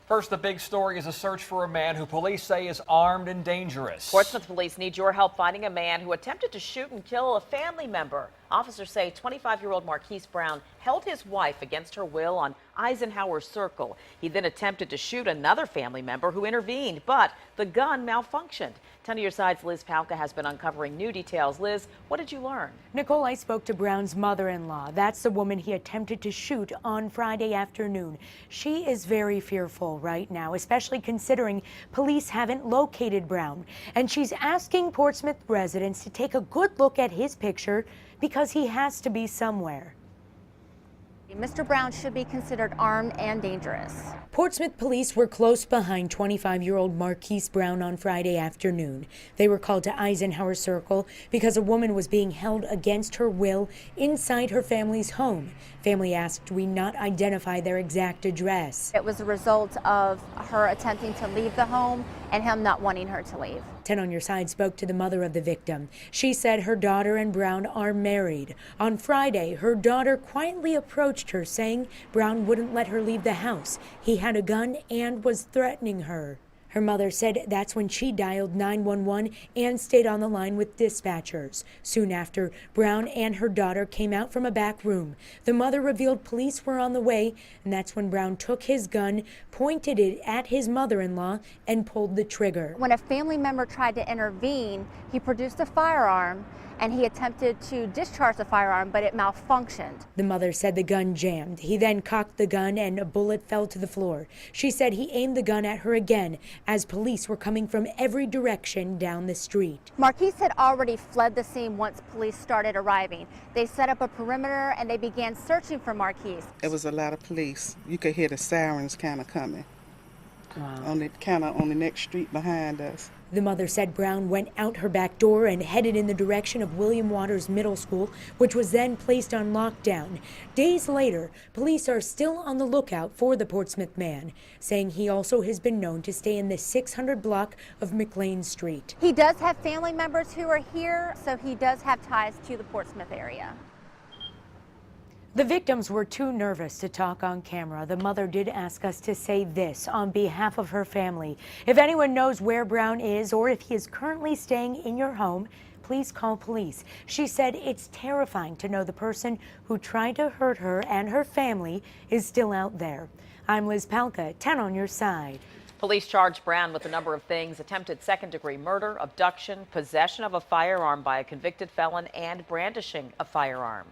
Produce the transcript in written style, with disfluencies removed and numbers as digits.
First, the big story is a search for a man who police say is armed and dangerous. Portsmouth police need your help finding a man who attempted to shoot and kill a family member. Officers say 25-year-old Marquise Brown held his wife against her will on Eisenhower Circle. He then attempted to shoot another family member who intervened, but the gun malfunctioned. 10 to your side's Liz Palka has been uncovering new details. Liz, what did you learn? Nicole, I spoke to Brown's mother-in-law. That's the woman he attempted to shoot on Friday afternoon. She is very fearful right now, especially considering police haven't located Brown. And she's asking Portsmouth residents to take a good look at his picture because he has to be somewhere. Mr. Brown should be considered armed and dangerous. Portsmouth police were close behind 25-year-old Marquise Brown on Friday afternoon. They were called to Eisenhower Circle because a woman was being held against her will inside her family's home. Family asked we not identify their exact address. It was a result of her attempting to leave the home and him not wanting her to leave. 10 on your side spoke to the mother of the victim. She said her daughter and Brown are married. On Friday, her daughter quietly approached her, saying Brown wouldn't let her leave the house. He had a gun and was threatening her. Her mother said that's when she dialed 911 and stayed on the line with dispatchers. Soon after, Brown and her daughter came out from a back room. The mother revealed police were on the way, and that's when Brown took his gun, pointed it at his mother-in-law, and pulled the trigger. When a family member tried to intervene, he produced a firearm and he attempted to discharge the firearm, but it malfunctioned. The mother said the gun jammed. He then cocked the gun and a bullet fell to the floor. She said he aimed the gun at her again as police were coming from every direction down the street. Marquise had already fled the scene once police started arriving. They set up a perimeter and they began searching for Marquise. It was a lot of police. You could hear the sirens kind of coming. Wow. On the next street behind us. The mother said Brown went out her back door and headed in the direction of William Waters Middle School, which was then placed on lockdown. Days later, police are still on the lookout for the Portsmouth man, saying he also has been known to stay in the 600 block of McLean Street. He does have family members who are here, so he does have ties to the Portsmouth area. The victims were too nervous to talk on camera. The mother did ask us to say this on behalf of her family. If anyone knows where Brown is or if he is currently staying in your home, please call police. She said it's terrifying to know the person who tried to hurt her and her family is still out there. I'm Liz Palka, 10 on your side. Police charged Brown with a number of things: attempted second-degree murder, abduction, possession of a firearm by a convicted felon, and brandishing a firearm.